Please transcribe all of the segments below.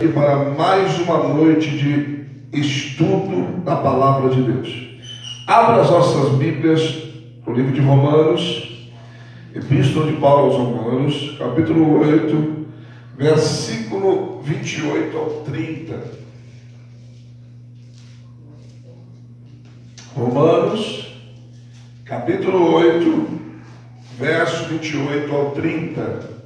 E para mais uma noite de estudo da Palavra de Deus. Abra as nossas Bíblias no livro de Romanos, Epístola de Paulo aos Romanos, capítulo 8, versículo 28 ao 30. Romanos, capítulo 8, verso 28 ao 30.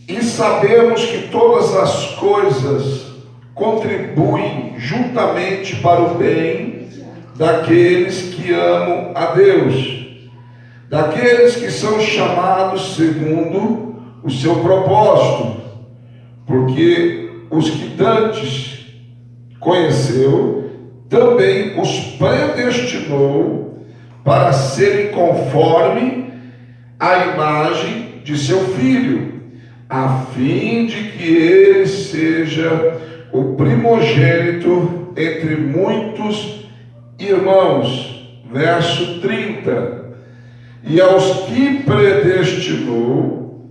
E sabemos que todas as coisas contribuem juntamente para o bem daqueles que amam a Deus, daqueles que são chamados segundo o seu propósito, porque os que dantes conheceu, também os predestinou para serem conforme a imagem de seu Filho, a fim de que ele seja o primogênito entre muitos irmãos. Verso 30. E aos que predestinou,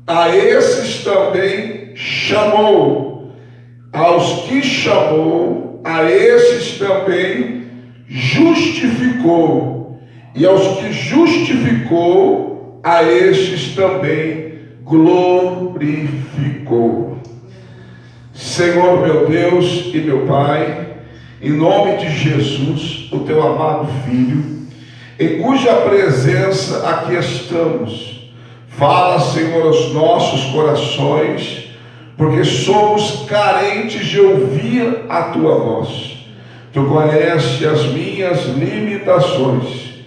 a esses também chamou. Aos que chamou, a esses também justificou. E aos que justificou, a estes também glorificou. Senhor meu Deus e meu Pai, em nome de Jesus, o teu amado Filho, em cuja presença aqui estamos, fala, Senhor, aos nossos corações, porque somos carentes de ouvir a tua voz. Tu conheces as minhas limitações,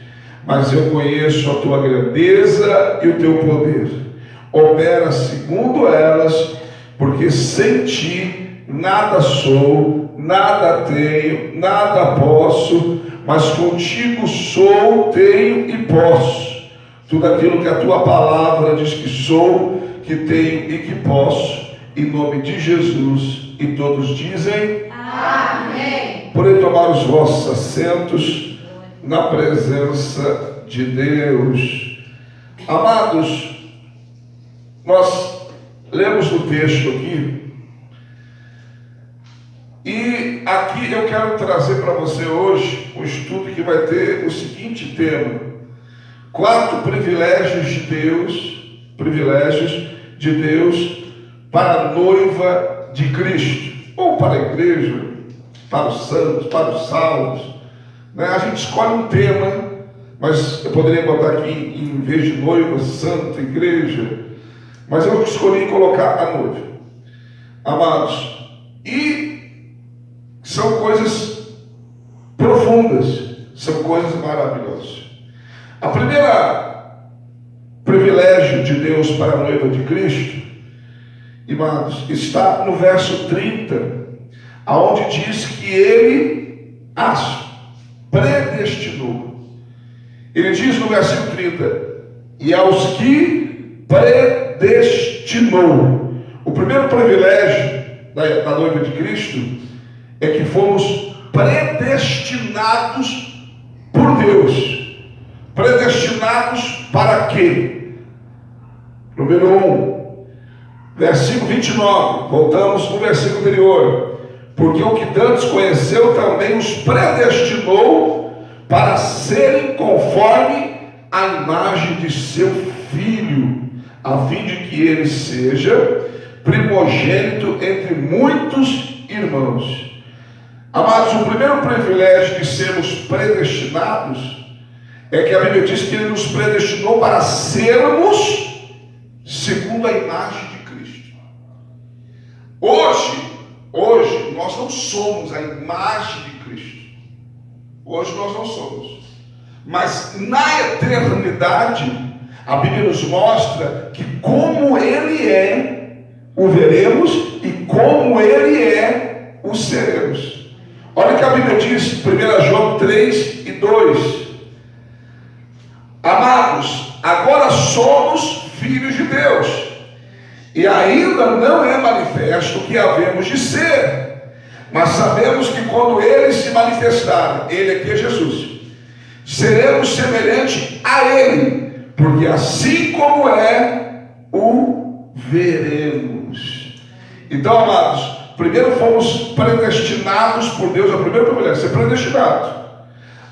mas eu conheço a tua grandeza e o teu poder. Opera segundo elas, porque sem ti nada sou, nada tenho, nada posso, mas contigo sou, tenho e posso. Tudo aquilo que a tua palavra diz que sou, que tenho e que posso, em nome de Jesus. E todos dizem amém. Podem tomar os vossos assentos na presença de Deus. Amados, nós lemos o texto aqui, e aqui eu quero trazer para você hoje um estudo que vai ter o seguinte tema: 4 privilégios de Deus para a noiva de Cristo, ou para a igreja, para os santos, para os salvos, né? A gente escolhe um tema, mas eu poderia botar aqui, em vez de noiva, santa, igreja, mas eu escolhi colocar a noiva. Amados, e são coisas profundas, são coisas maravilhosas. A primeira privilégio de Deus para a noiva de Cristo, amados, está no verso 30, aonde diz que Ele as predestinou. Ele diz no versículo 30, e aos que predestinou. O primeiro privilégio da noiva de Cristo é que fomos predestinados por Deus. Predestinados para quê? Número 1, versículo 29. Voltamos no versículo anterior. Porque o que dantes conheceu também os predestinou para serem conforme a imagem de seu Filho, a fim de que ele seja primogênito entre muitos irmãos. Amados, o primeiro privilégio de sermos predestinados é que a Bíblia diz que Ele nos predestinou para sermos segundo a imagem de Cristo. Hoje nós não somos a imagem de Cristo. Hoje nós não somos. Mas na eternidade, a Bíblia nos mostra que como Ele é, o veremos, e como Ele é, o seremos. Olha o que a Bíblia diz, 1 João 3 e 2. Amados, agora somos filhos de Deus, e ainda não é manifesto o que havemos de ser, mas sabemos que quando Ele se manifestar, Ele aqui é Jesus, seremos semelhantes a Ele, porque assim como é o veremos. Então, amados, primeiro fomos predestinados por Deus. A primeira privilégio, ser predestinado.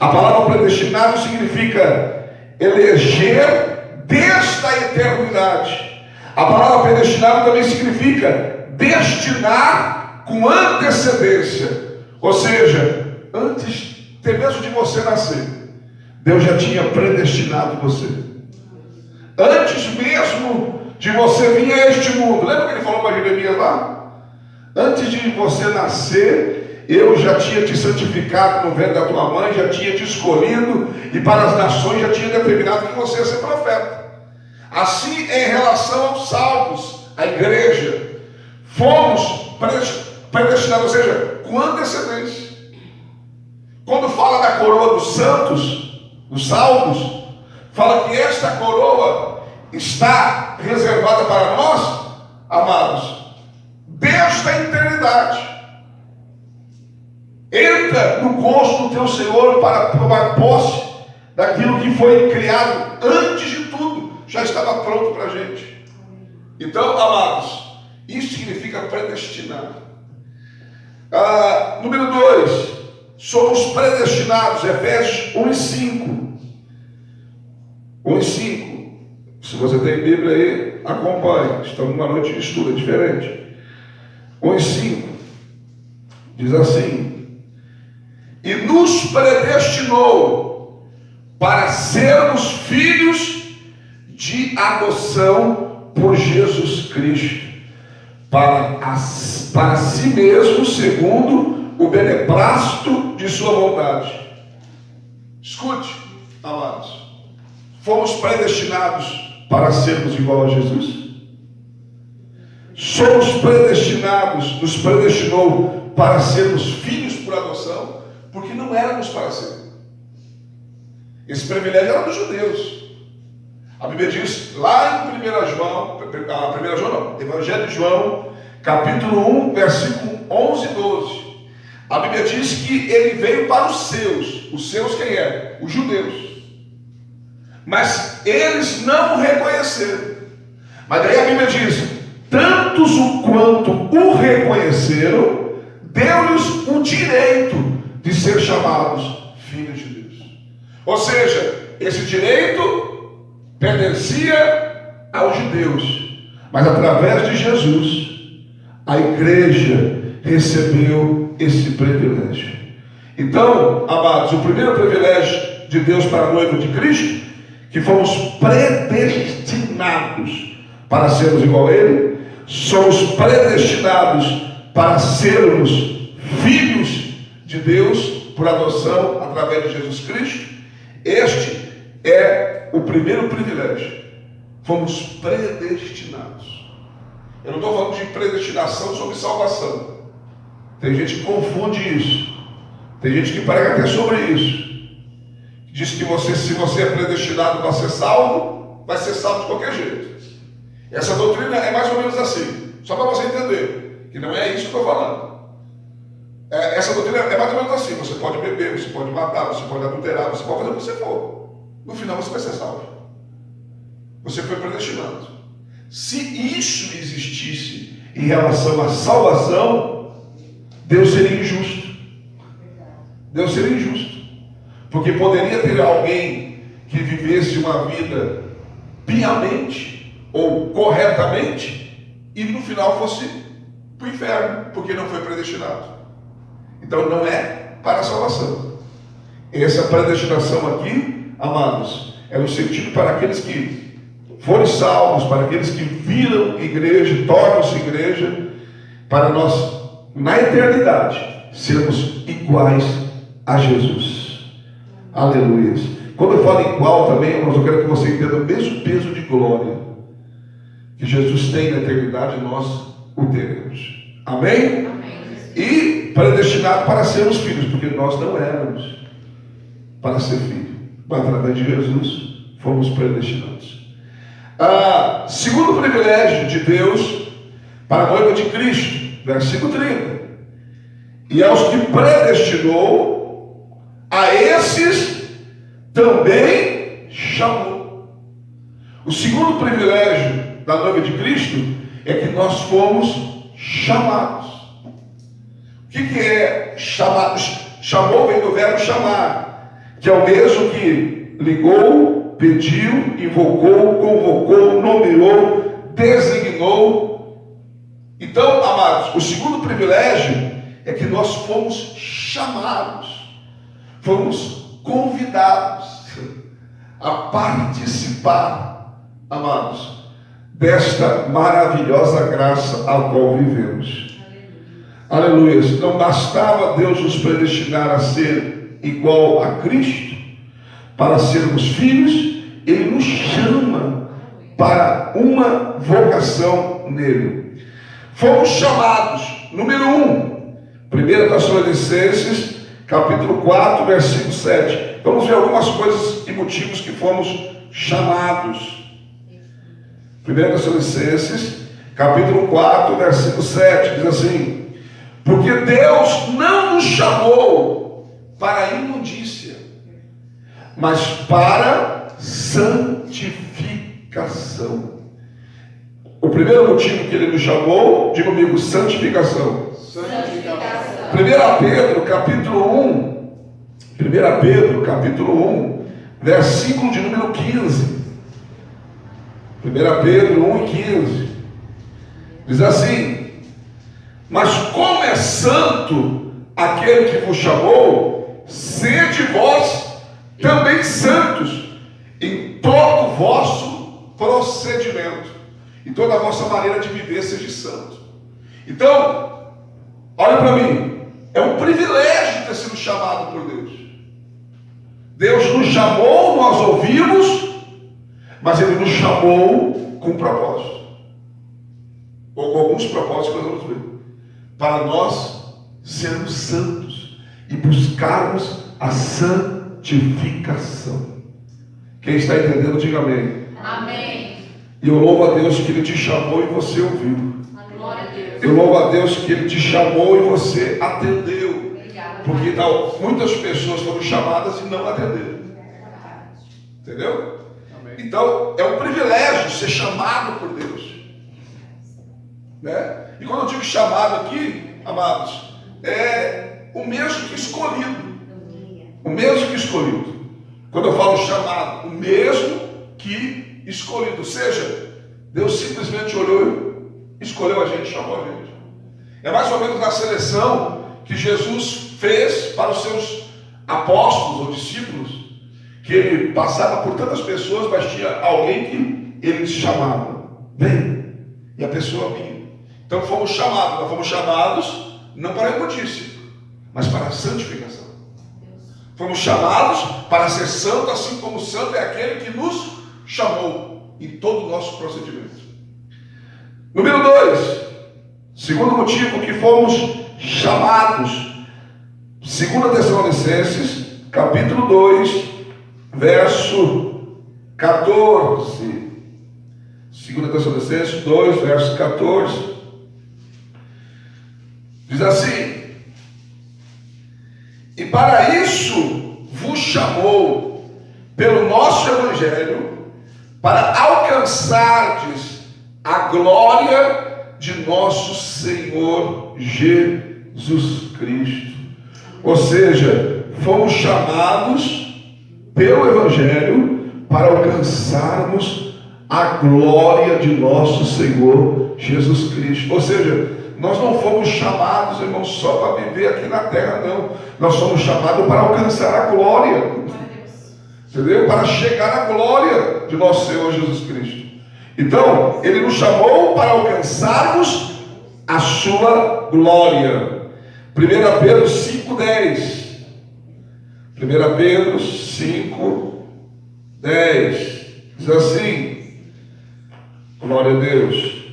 A palavra predestinado significa eleger desde a eternidade. A palavra predestinado também significa destinar com antecedência. Ou seja, antes até mesmo de você nascer, Deus já tinha predestinado você. Antes mesmo de você vir a este mundo. Lembra que ele falou para Jeremias lá? Antes de você nascer, eu já tinha te santificado no ventre da tua mãe, já tinha te escolhido, e para as nações já tinha determinado que você ia ser profeta. Assim é em relação aos salvos, a igreja. Fomos predestinados, ou seja, com antecedência. Quando fala da coroa dos santos, dos salvos, fala que esta coroa está reservada para nós, amados, desde a eternidade. Entra no gozo do teu Senhor para tomar posse daquilo que foi criado antes de tudo, já estava pronto para a gente. Então, amados, isso significa predestinado. Número 2, somos predestinados, Efésios 1:5. 1:5. Se você tem Bíblia aí, acompanhe. Estamos numa noite de estudo, é diferente. 1:5 diz assim: e nos predestinou para sermos filhos de adoção por Jesus Cristo, para si mesmo, segundo o beneplácito de sua vontade. Escute, amados, fomos predestinados para sermos igual a Jesus. Somos predestinados, nos predestinou para sermos filhos por adoção, porque não éramos para ser. Esse privilégio era dos judeus. A Bíblia diz lá em 1 João, Evangelho de João, capítulo 1, versículo 11 e 12. A Bíblia diz que ele veio para os seus quem é? Os judeus. Mas eles não o reconheceram. Mas daí a Bíblia diz: tantos o quanto o reconheceram, deu-lhes o direito de ser chamados filhos de Deus. Ou seja, esse direito pertencia aos judeus, mas através de Jesus, a igreja recebeu esse privilégio. Então, amados, o primeiro privilégio de Deus para a noiva de Cristo, que fomos predestinados para sermos igual a Ele, somos predestinados para sermos filhos de Deus por adoção através de Jesus Cristo. Este é o primeiro privilégio. Fomos predestinados. Eu não estou falando de predestinação sobre salvação. Tem gente que confunde isso. Tem gente que prega até sobre isso. Diz que se você é predestinado para ser salvo, vai ser salvo de qualquer jeito. Essa doutrina é mais ou menos assim. Só para você entender que não é isso que eu estou falando. Essa doutrina é mais ou menos assim. Você pode beber, você pode matar, você pode adulterar, você pode fazer o que você for. No final você vai ser salvo. Você foi predestinado. Se isso existisse em relação à salvação, Deus seria injusto. Deus seria injusto. Porque poderia ter alguém que vivesse uma vida piamente ou corretamente e no final fosse para o inferno, porque não foi predestinado. Então não é para a salvação. Essa predestinação aqui, amados, é no sentido para aqueles que forem salvos, para aqueles que viram igreja, tornam-se igreja, para nós, na eternidade, sermos iguais a Jesus. Aleluia. Quando eu falo igual também, irmãos, eu quero que você entenda o mesmo peso de glória que Jesus tem na eternidade, nós o teremos. Amém? Amém. E predestinado para sermos filhos, porque nós não éramos para ser filho, mas através de Jesus fomos predestinados. Segundo privilégio de Deus para a noiva de Cristo, versículo 30: e aos que predestinou, a esses também chamou. O segundo privilégio da noiva de Cristo é que nós fomos chamados. O que é chamado? Chamou vem do verbo chamar, que é o mesmo que ligou, pediu, invocou, convocou, nomeou, designou. Então, amados, o segundo privilégio é que nós fomos chamados, fomos convidados a participar, amados, desta maravilhosa graça a qual vivemos. Aleluia. Não bastava Deus nos predestinar a ser igual a Cristo, para sermos filhos, Ele nos chama para uma vocação nele. Fomos chamados, número 1, 1 Tessalonicenses, capítulo 4, versículo 7. Vamos ver algumas coisas e motivos que fomos chamados. 1 Tessalonicenses, capítulo 4, versículo 7, diz assim: porque Deus não nos chamou para a imundícia, mas para santificação. O primeiro motivo que Ele nos chamou, diga comigo, santificação. 1 Pedro, capítulo 1, versículo de número 15. 1 Pedro 1 e 15. Diz assim: mas como é santo aquele que vos chamou, sede vós também santos em todo o vosso procedimento, em toda a vossa maneira de viver, seja santo. Então, olha para mim, é um privilégio ter sido chamado por Deus. Deus nos chamou, nós ouvimos, mas Ele nos chamou com propósito, ou com alguns propósitos que nós vamos ver, para nós sermos santos e buscarmos a santificação. Quem está entendendo, diga amém. Amém. E eu louvo a Deus que Ele te chamou e você ouviu. Glória a Deus. Eu louvo a Deus que Ele te chamou e você atendeu. Obrigada, porque muitas pessoas foram chamadas e não atenderam. Entendeu? Amém. Então, é um privilégio ser chamado por Deus, né? E quando eu digo chamado aqui, amados, é o mesmo que escolhido. O mesmo que escolhido. Quando eu falo chamado, o mesmo que escolhido. Ou seja, Deus simplesmente olhou, escolheu a gente, chamou a gente. É mais ou menos na seleção que Jesus fez para os seus apóstolos ou discípulos, que Ele passava por tantas pessoas, mas tinha alguém que Ele chamava. Vem. E a pessoa vinha. Então fomos chamados, nós fomos chamados não para a imundícia, mas para a santificação. Fomos chamados para ser santo, assim como santo é aquele que nos chamou em todo o nosso procedimento. Número 2, segundo motivo que fomos chamados, 2 Tessalonicenses, capítulo 2, verso 14. 2 Tessalonicenses 2, verso 14. Diz assim: e para isso vos chamou pelo nosso Evangelho, para alcançardes a glória de nosso Senhor Jesus Cristo. Ou seja, fomos chamados pelo Evangelho para alcançarmos a glória de nosso Senhor Jesus Cristo. Ou seja, nós não fomos chamados, irmãos, só para viver aqui na terra, não. Nós somos chamados para alcançar a glória. Entendeu? Para chegar à glória de nosso Senhor Jesus Cristo. Então, Ele nos chamou para alcançarmos a sua glória. 1 Pedro 5,10. 1 Pedro 5,10. Diz assim: glória a Deus.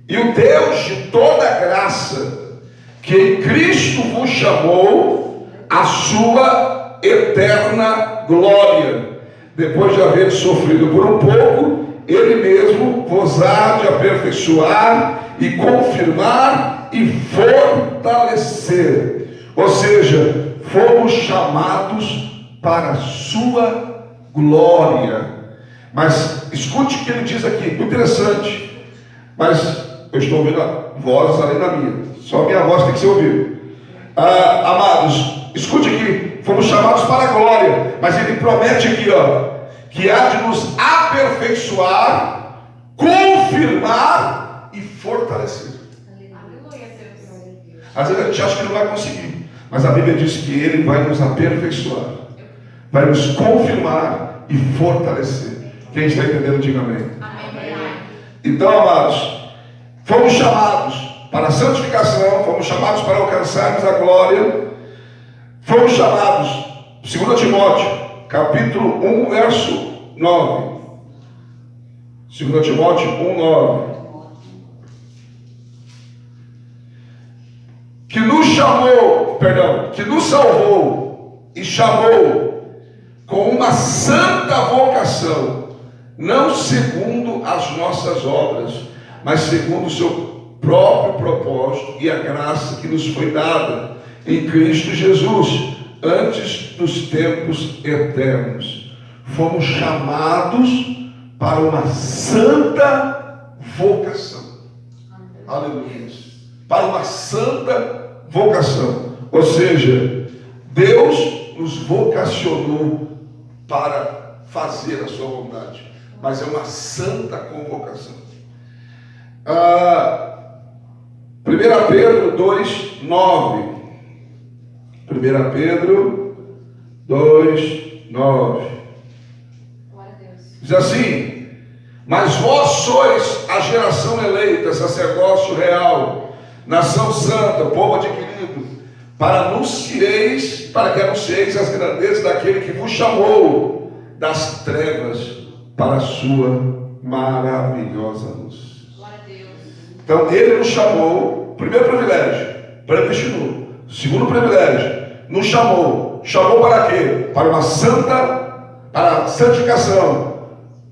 E o Deus de toda graça, que em Cristo vos chamou à sua eterna glória, depois de haver sofrido por um pouco, Ele mesmo vos há de aperfeiçoar e confirmar e fortalecer. Ou seja, fomos chamados para a sua glória. Mas escute o que ele diz aqui, muito interessante. Mas eu estou ouvindo vozes além da minha. Só a minha voz tem que ser ouvida. Amados, escute aqui. Fomos chamados para a glória. Mas ele promete aqui, que há de nos aperfeiçoar, confirmar e fortalecer. Às vezes a gente acha que não vai conseguir. Mas a Bíblia diz que ele vai nos aperfeiçoar, vai nos confirmar e fortalecer. Quem está entendendo, diga amém. Então, amados, fomos chamados para a santificação, fomos chamados para alcançarmos a glória, fomos chamados, 2 Timóteo, capítulo 1, verso 9. 2 Timóteo 1, 9. Que nos salvou e chamou com uma santa vocação, não segundo as nossas obras, mas segundo o seu próprio propósito e a graça que nos foi dada em Cristo Jesus, antes dos tempos eternos. Fomos chamados para uma santa vocação. Aleluia. Para uma santa vocação. Ou seja, Deus nos vocacionou para fazer a sua vontade. Mas é uma santa convocação. 1 Pedro 2, 9. 1 Pedro 2, 9. Diz assim: mas vós sois a geração eleita, sacerdócio real, nação santa, povo adquirido, para que anuncieis as grandezas daquele que vos chamou das trevas para a sua maravilhosa luz. Então ele nos chamou. Primeiro privilégio, predestinou. Segundo privilégio, nos chamou. Chamou para quê? Para a santificação.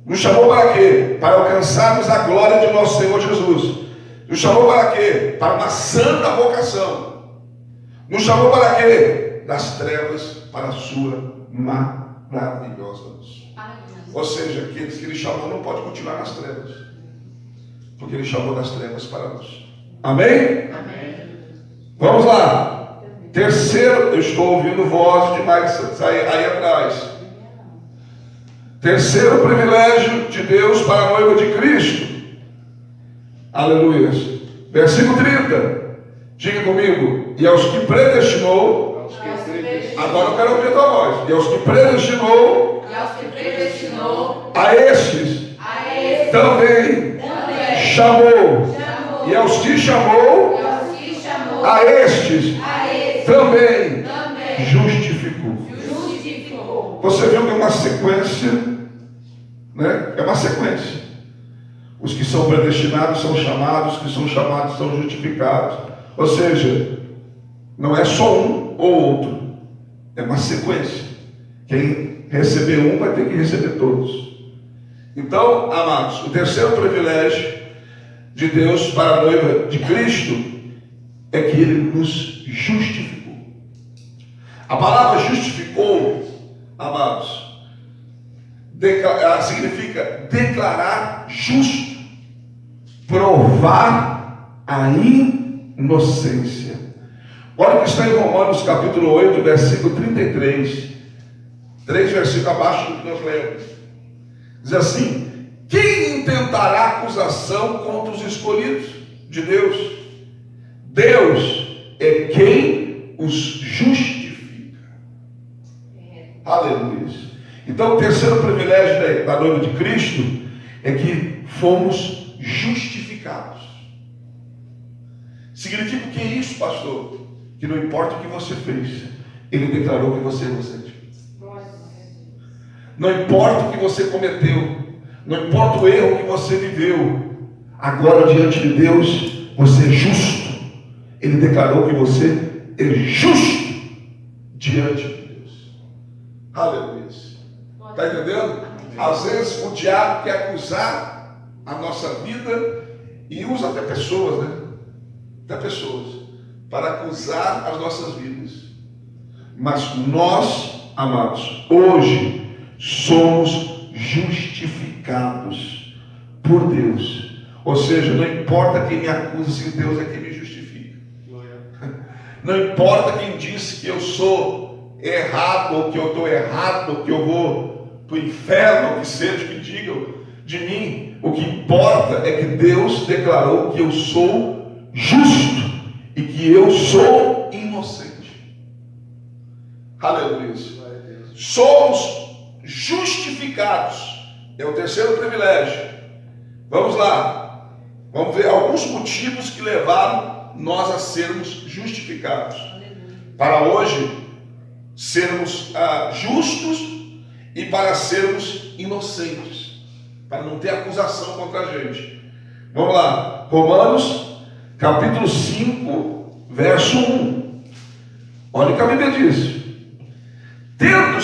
Nos chamou para quê? Para alcançarmos a glória de nosso Senhor Jesus. Nos chamou para quê? Para uma santa vocação. Nos chamou para quê? Das trevas para a sua maravilhosa luz. Ou seja, aqueles que ele chamou não podem continuar nas trevas, porque ele chamou das trevas para a luz. Amém? Amém. Vamos lá. Terceiro, eu estou ouvindo voz demais aí atrás. Terceiro privilégio de Deus para a noiva de Cristo. Aleluia. Versículo 30. Diga comigo. E aos que predestinou. Agora eu quero ouvir a tua voz. E aos que predestinou. A estes. Também. Chamou. E aos que chamou. A estes. Também. Justificou. Você viu que é uma sequência, né? É uma sequência. Os que são predestinados são chamados, os que são chamados são justificados. Ou seja, não é só um ou outro, é uma sequência. Quem receber um vai ter que receber todos. Então, amados, o terceiro privilégio de Deus para a noiva de Cristo é que Ele nos justificou. A palavra justificou, amados, significa declarar justo, provar a inocência. Olha o que está em Romanos capítulo 8, versículo 33, 3 versículos abaixo do que nós lemos. Diz assim: quem intentará acusação contra os escolhidos de Deus? Deus é quem os justifica. Aleluia. Então o terceiro privilégio da noiva de Cristo é que fomos justificados. Significa o que é isso, pastor? Que não importa o que você fez, Ele declarou que você é inocente. Não importa o que você cometeu, não importa o erro que você viveu, agora diante de Deus você é justo. Ele declarou que você é justo diante de Deus. Aleluia. Está entendendo? Às vezes o diabo quer acusar a nossa vida e usa até pessoas, né? Até pessoas para acusar as nossas vidas. Mas nós, amados, hoje somos justificados por Deus. Ou seja, não importa quem me acusa, se Deus é quem me justifica. Não importa quem diz que eu sou errado, ou que eu estou errado, ou que eu vou para o inferno, ou que seja que digam de mim. O que importa é que Deus declarou que eu sou justo e que eu sou inocente. Aleluia. Somos justificados. É o terceiro privilégio. Vamos lá. Vamos ver alguns motivos que levaram nós a sermos justificados. Para hoje sermos justos e para sermos inocentes, para não ter acusação contra a gente. Vamos lá. Romanos capítulo 5, verso 1. Olha o que a Bíblia diz. Tendo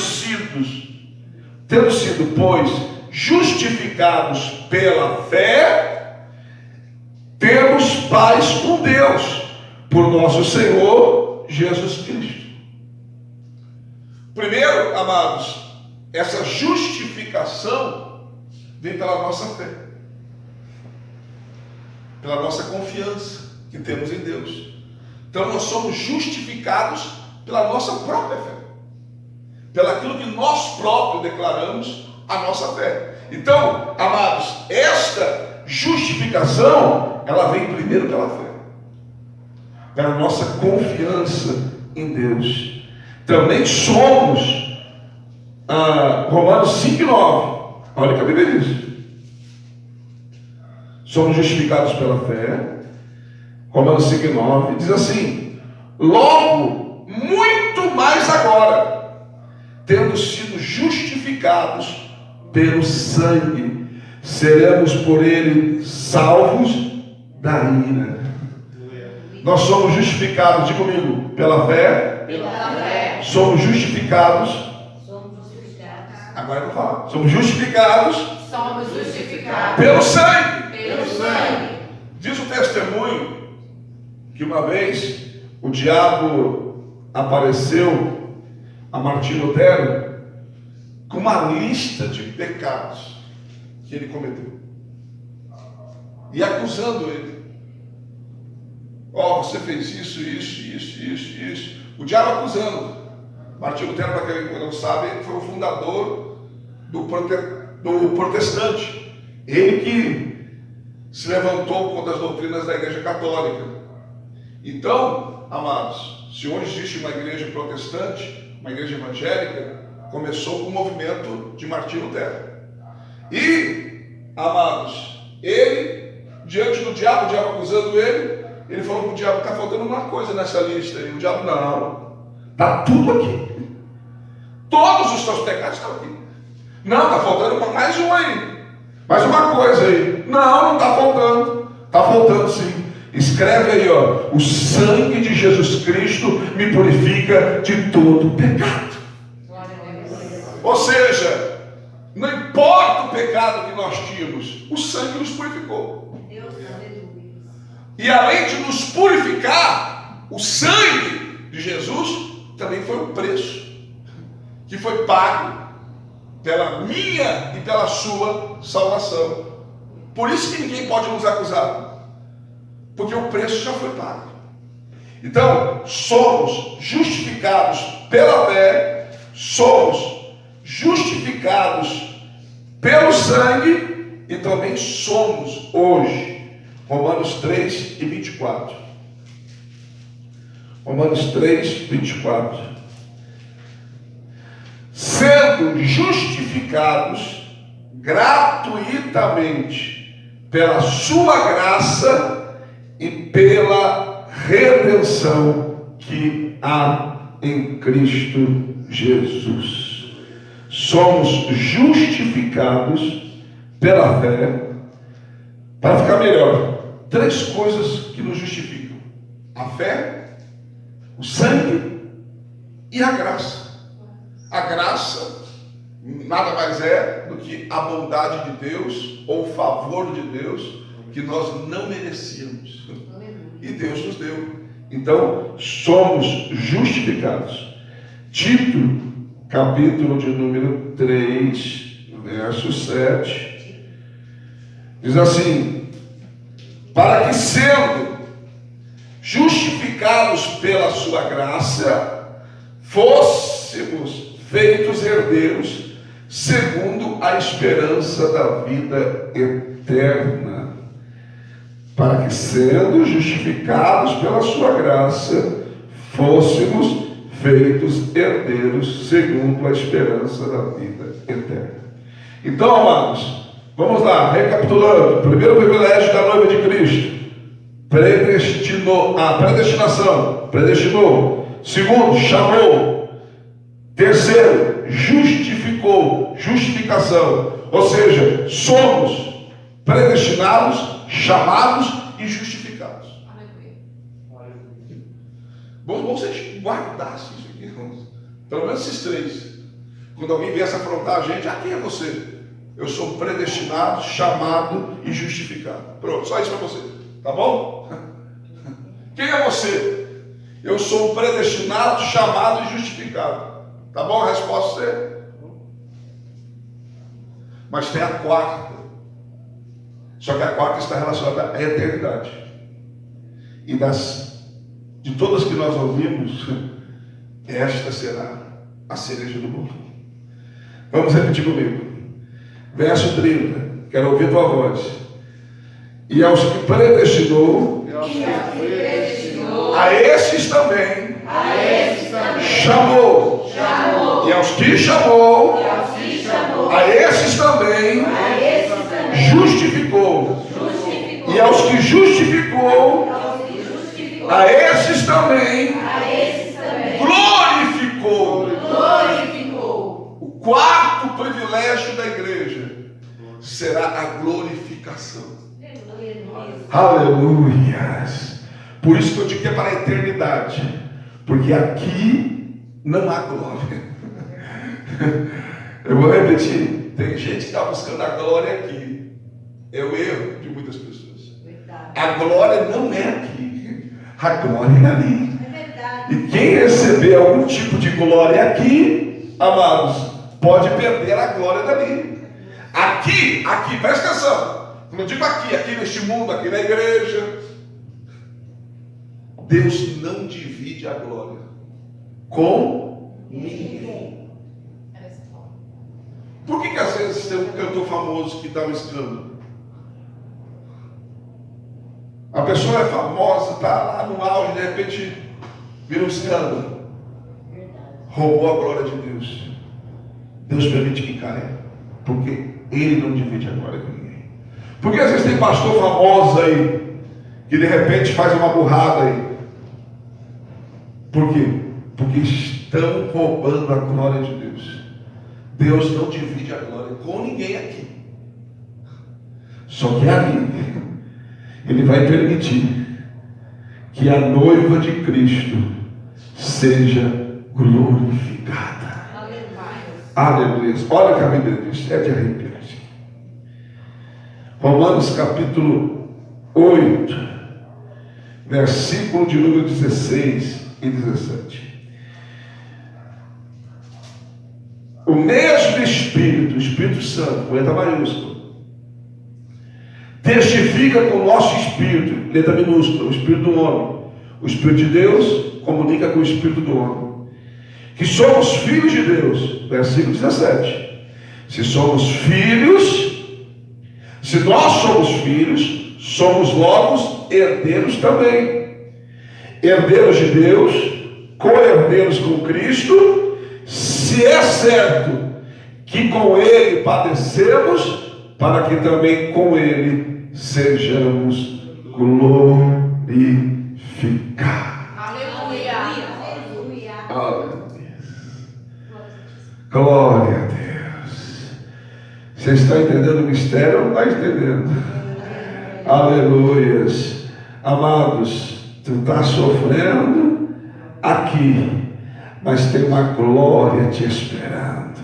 sido, pois, justificados pela fé, temos paz com Deus, por nosso Senhor Jesus Cristo. Primeiro, amados, essa justificação vem pela nossa fé, pela nossa confiança que temos em Deus. Então nós somos justificados pela nossa própria fé, pelaquilo que nós próprios declaramos a nossa fé. Então, amados, esta justificação, ela vem primeiro pela fé, pela nossa confiança em Deus. Também somos, Romanos 5,9, olha o que a Bíblia diz. Somos justificados pela fé. Romanos 5,9 diz assim: logo, muito mais agora, tendo sido justificados pelo sangue, seremos por ele salvos da ira. Nós somos justificados, diga comigo, pela fé. Pela fé. Somos justificados. Agora eu vou falar. Somos justificados pelo sangue. Pelo sangue. Diz o testemunho que uma vez o diabo apareceu a Martinho Lutero com uma lista de pecados que ele cometeu e acusando ele. Você fez isso. O diabo acusando. Martinho Lutero, para quem não sabe, foi o fundador do protestante. Ele que se levantou contra as doutrinas da Igreja Católica. Então, amados, se hoje existe uma igreja protestante, uma igreja evangélica, começou com o movimento de Martinho Lutero. E, amados, ele, diante do diabo, o diabo acusando ele falou para o diabo: está faltando uma coisa nessa lista. E o diabo: não, está tudo aqui. Todos os teus pecados estão aqui. Não, está faltando mais um aí. Mais uma coisa aí. Não está faltando. Está faltando sim. Escreve aí, o sangue de Jesus Cristo me purifica de todo pecado. Ou seja, não importa o pecado que nós tínhamos, o sangue nos purificou. E além de nos purificar, o sangue de Jesus também foi o preço que foi pago pela minha e pela sua salvação. Por isso que ninguém pode nos acusar, porque o preço já foi pago. Então, somos justificados pela fé, somos justificados pelo sangue e também somos hoje. Romanos 3 e 24. Romanos 3, 24. Sendo justificados gratuitamente pela sua graça e pela redenção que há em Cristo Jesus. Somos justificados pela fé. Para ficar melhor, 3 coisas que nos justificam: a fé, o sangue e a graça. A graça nada mais é do que a bondade de Deus ou o favor de Deus que nós não merecíamos e Deus nos deu. Então somos justificados. Tito, capítulo de número 3, verso 7, diz assim: para que, sendo justificados pela sua graça, fôssemos feitos herdeiros segundo a esperança da vida eterna. Para que, sendo justificados pela sua graça, fôssemos feitos herdeiros segundo a esperança da vida eterna. Então, amados, vamos lá, recapitulando. Primeiro privilégio da noiva de Cristo: predestinou, a predestinação, predestinou. Segundo, chamou. Terceiro, justificou, justificação. Ou seja, somos predestinados, chamados e justificados. Bom vocês guardassem isso aqui, irmãos. Pelo menos esses três. Quando alguém viesse afrontar a gente, quem é você? Eu sou predestinado, chamado e justificado. Pronto, só isso para você. Tá bom? Quem é você? Eu sou predestinado, chamado e justificado. Tá bom a resposta é? Mas tem a quarta. Só que a quarta está relacionada à eternidade. E de todas que nós ouvimos, esta será a cereja do bolo. Vamos repetir comigo. Verso 30. Quero ouvir tua voz. E aos que predestinou, a esses também chamou. E aos que chamou, a esses também justificou. E aos que justificou, a esses também glorificou. O quarto privilégio da igreja será a glorificação. Aleluias. Por isso que eu digo que é para a eternidade, porque aqui não há glória. Eu vou repetir. Tem gente que está buscando a glória aqui. É o erro de muitas pessoas. A glória não é aqui, a glória é ali. E quem receber algum tipo de glória aqui, amados, pode perder a glória dali. Aqui, presta atenção. Quando eu digo aqui neste mundo, aqui na igreja, Deus não divide a glória com ninguém. Por que às vezes tem um cantor famoso que dá um escândalo? A pessoa é famosa, está lá no auge, de repente vira um escândalo. Roubou a glória de Deus. Deus permite que caia, porque Ele não divide a glória com ninguém. Porque às vezes tem pastor famoso aí, que de repente faz uma burrada aí. Por quê? Porque estão roubando a glória de Deus. Deus não divide a glória com ninguém aqui. Só que ali, Ele vai permitir que a noiva de Cristo seja glorificada. Aleluia. Olha o que a Bíblia diz, é de arrepiar. Romanos capítulo 8, versículo de número 16 e 17. O mesmo Espírito, o Espírito Santo, com letra maiúscula, testifica com o nosso Espírito, letra minúscula, o Espírito do homem. O Espírito de Deus comunica com o Espírito do homem, que somos filhos de Deus. Versículo 17. Se nós somos filhos, somos logo herdeiros também. Herdeiros de Deus, co-herdeiros com Cristo, se é certo que com Ele padecemos, para que também com Ele sejamos glorificados. Aleluia. Aleluia. Glória a Deus. Você está entendendo o mistério ou não está entendendo? Aleluias. Amados, tu está sofrendo aqui, mas tem uma glória te esperando.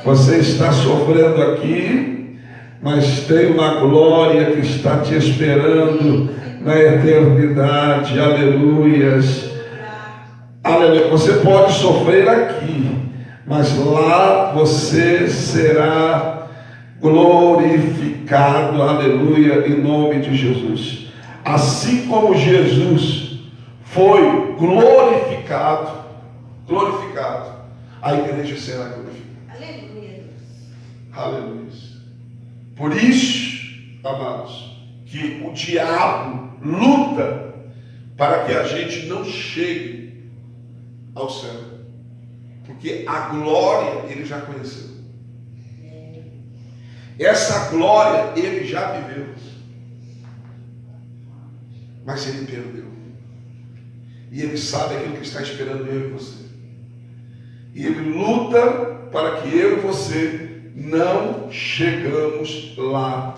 Você está sofrendo aqui, mas tem uma glória que está te esperando na eternidade. Aleluias. Aleluia. Você pode sofrer aqui, mas lá você será glorificado, aleluia, em nome de Jesus. Assim como Jesus foi glorificado, a igreja será glorificada. Aleluia. Aleluia. Por isso, amados, que o diabo luta para que a gente não chegue ao céu, porque a glória ele já conheceu. Essa glória ele já viveu, mas ele perdeu. E ele sabe aquilo que está esperando eu e você. E ele luta para que eu e você não chegamos lá.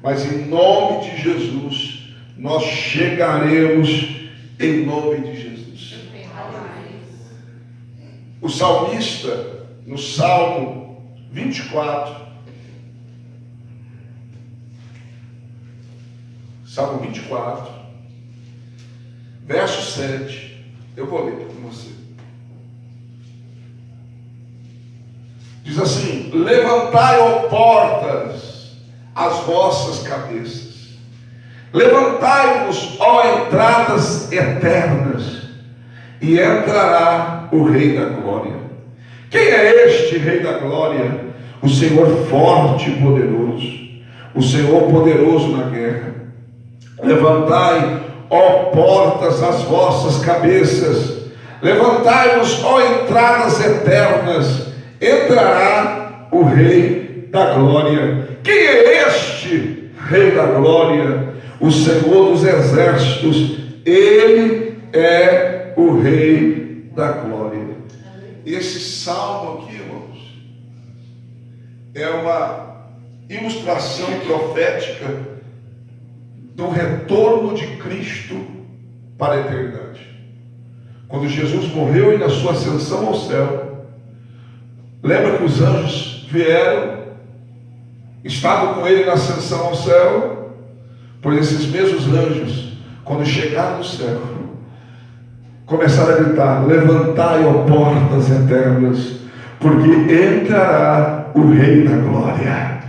Mas em nome de Jesus, nós chegaremos em nome de Jesus. O salmista, no Salmo 24, Salmo 24, verso 7, eu vou ler para você. Diz assim: levantai, ó portas, as vossas cabeças, levantai-vos, ó entradas eternas, e entrará o Rei da Glória. Quem é este Rei da Glória? O Senhor forte e poderoso, o Senhor poderoso na guerra. Levantai, ó portas, as vossas cabeças, levantai-vos, ó entradas eternas, entrará o Rei da Glória. Quem é este Rei da Glória? O Senhor dos Exércitos. Ele é o Rei da Glória. Esse salmo aqui, irmãos, é uma ilustração profética do retorno de Cristo para a eternidade. Quando Jesus morreu e na sua ascensão ao céu, lembra que os anjos vieram, estavam com ele na ascensão ao céu? Pois esses mesmos anjos, quando chegaram no céu, começaram a gritar: levantai, ó portas eternas, porque entrará o Rei da Glória.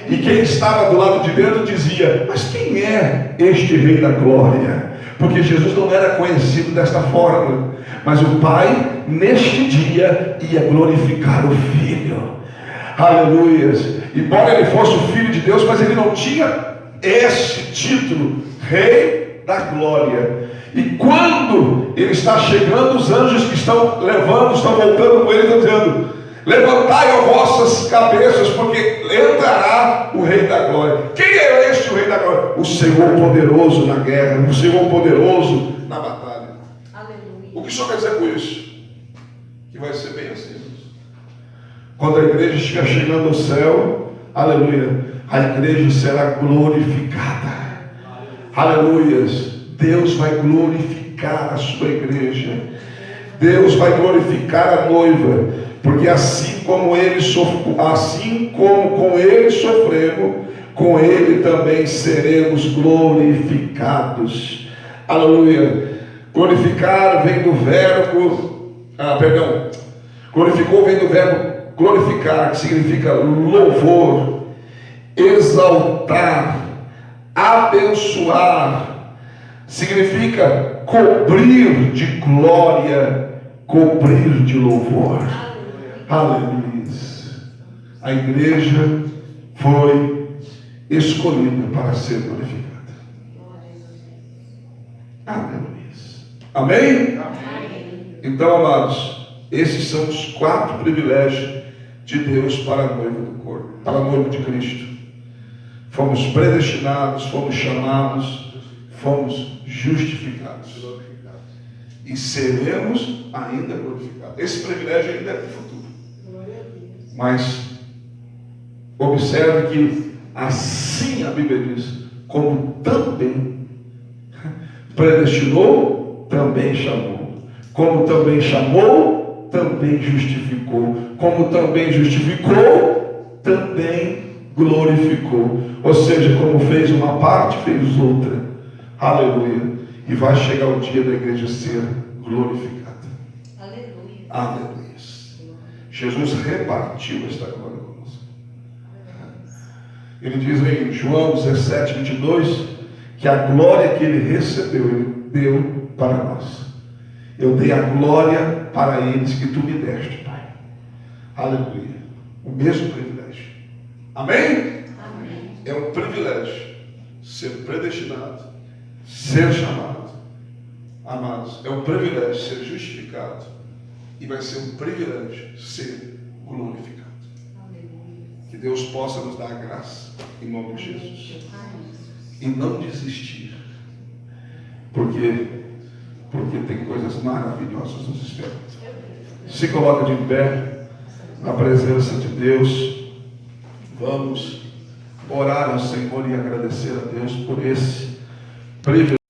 E quem estava do lado de dentro dizia: mas quem é este Rei da Glória? Porque Jesus não era conhecido desta forma, mas o Pai neste dia ia glorificar o Filho. Aleluias. Embora ele fosse o Filho de Deus, mas ele não tinha esse título, Rei da Glória. E quando ele está chegando, os anjos que estão levando, estão voltando com ele, estão dizendo: levantai as vossas cabeças, porque entrará o Rei da Glória. Quem é este o Rei da Glória? O Senhor poderoso na guerra, o Senhor poderoso na batalha. Aleluia. O que o Senhor quer dizer com isso? Que vai ser bem assim. Quando a igreja estiver chegando ao céu, aleluia, a igreja será glorificada. Aleluias. Deus vai glorificar a sua igreja. Deus vai glorificar a noiva. Porque assim como com ele sofremos, com ele também seremos glorificados. Aleluia. Glorificar vem do verbo, glorificou vem do verbo glorificar, que significa louvor, exaltar, abençoar, significa cobrir de glória, cobrir de louvor. Aleluia. A igreja foi escolhida para ser glorificada. Aleluia. Amém? Amém? Então, amados, esses são os 4 privilégios de Deus para a noiva do corpo, para a noiva de Cristo. Fomos predestinados, fomos chamados, fomos justificados. E seremos ainda glorificados. Esse privilégio ainda é para o futuro. Mas observe que assim a Bíblia diz: como também predestinou, também chamou. Como também chamou, também justificou. Como também justificou, também glorificou. Ou seja, como fez uma parte, fez outra. Aleluia. E vai chegar o dia da igreja ser glorificada. Aleluia. Aleluia. Jesus repartiu esta glória conosco. Ele diz em João 17, 22, que a glória que ele recebeu, ele deu para nós. Eu dei a glória para eles que tu me deste, Pai. Aleluia. O mesmo privilégio. Amém? Amém. É um privilégio ser predestinado, ser chamado. Amados, é um privilégio ser justificado. E vai ser um privilégio ser glorificado. Que Deus possa nos dar a graça, em nome de Jesus. E não desistir. Porque tem coisas maravilhosas nos esperando. Se coloca de pé na presença de Deus. Vamos orar ao Senhor e agradecer a Deus por esse privilégio.